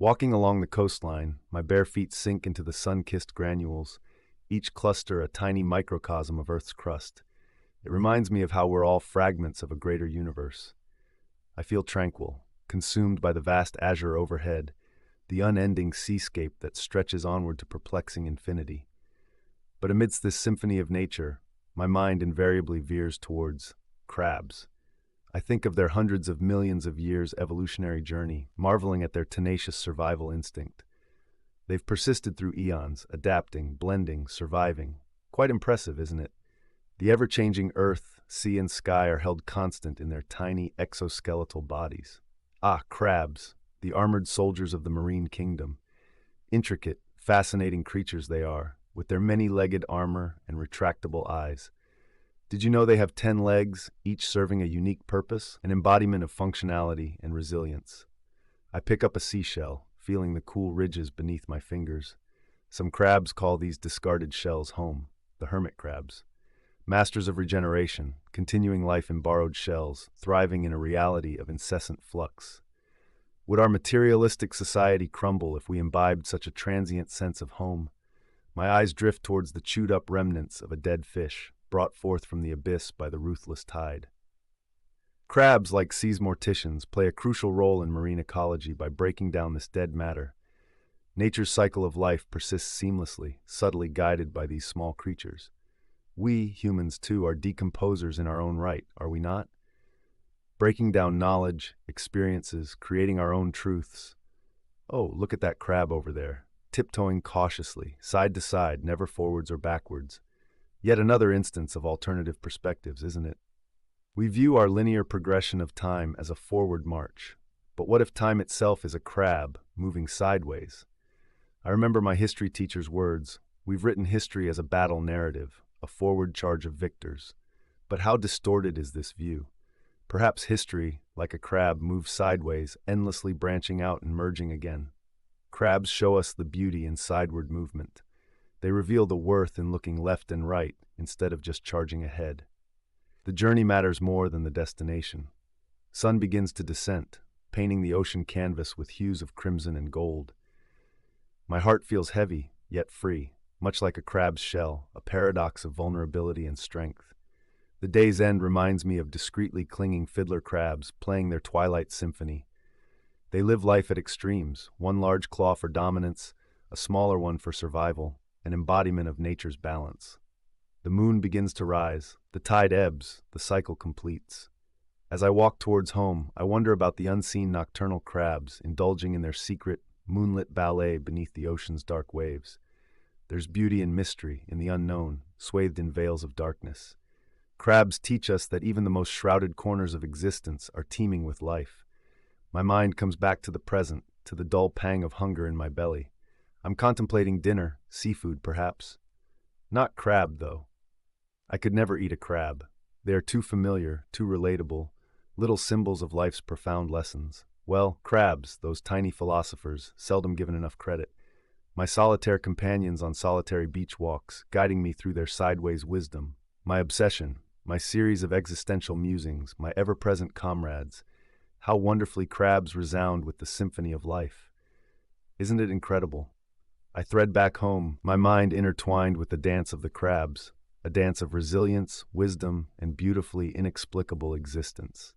Walking along the coastline, my bare feet sink into the sun-kissed granules, each cluster a tiny microcosm of Earth's crust. It reminds me of how we're all fragments of a greater universe. I feel tranquil, consumed by the vast azure overhead, the unending seascape that stretches onward to perplexing infinity. But amidst this symphony of nature, my mind invariably veers towards crabs. I think of their hundreds of millions of years evolutionary journey, marveling at their tenacious survival instinct. They've persisted through eons, adapting, blending, surviving. Quite impressive, isn't it? The ever-changing earth, sea, and sky are held constant in their tiny exoskeletal bodies. Ah, crabs, the armored soldiers of the marine kingdom. Intricate, fascinating creatures they are, with their many-legged armor and retractable eyes. Did you know they have 10 legs, each serving a unique purpose, an embodiment of functionality and resilience? I pick up a seashell, feeling the cool ridges beneath my fingers. Some crabs call these discarded shells home, the hermit crabs. Masters of regeneration, continuing life in borrowed shells, thriving in a reality of incessant flux. Would our materialistic society crumble if we imbibed such a transient sense of home? My eyes drift towards the chewed-up remnants of a dead fish, brought forth from the abyss by the ruthless tide. Crabs, like seas morticians, play a crucial role in marine ecology by breaking down this dead matter. Nature's cycle of life persists seamlessly, subtly guided by these small creatures. We, humans too, are decomposers in our own right, are we not? Breaking down knowledge, experiences, creating our own truths. Oh, look at that crab over there, tiptoeing cautiously, side to side, never forwards or backwards. Yet another instance of alternative perspectives, isn't it? We view our linear progression of time as a forward march. But what if time itself is a crab, moving sideways? I remember my history teacher's words, "We've written history as a battle narrative, a forward charge of victors." But how distorted is this view? Perhaps history, like a crab, moves sideways, endlessly branching out and merging again. Crabs show us the beauty in sideward movement. They reveal the worth in looking left and right instead of just charging ahead. The journey matters more than the destination. Sun begins to descent, painting the ocean canvas with hues of crimson and gold. My heart feels heavy, yet free, much like a crab's shell, a paradox of vulnerability and strength. The day's end reminds me of discreetly clinging fiddler crabs playing their twilight symphony. They live life at extremes, one large claw for dominance, a smaller one for survival, an embodiment of nature's balance. The moon begins to rise, the tide ebbs, the cycle completes. As I walk towards home, I wonder about the unseen nocturnal crabs indulging in their secret, moonlit ballet beneath the ocean's dark waves. There's beauty and mystery in the unknown, swathed in veils of darkness. Crabs teach us that even the most shrouded corners of existence are teeming with life. My mind comes back to the present, to the dull pang of hunger in my belly. I'm contemplating dinner, seafood perhaps. Not crab, though. I could never eat a crab. They are too familiar, too relatable, little symbols of life's profound lessons. Well, crabs, those tiny philosophers, seldom given enough credit. My solitaire companions on solitary beach walks, guiding me through their sideways wisdom. My obsession, my series of existential musings, my ever-present comrades. How wonderfully crabs resound with the symphony of life. Isn't it incredible? I thread back home, my mind intertwined with the dance of the crabs, a dance of resilience, wisdom, and beautifully inexplicable existence.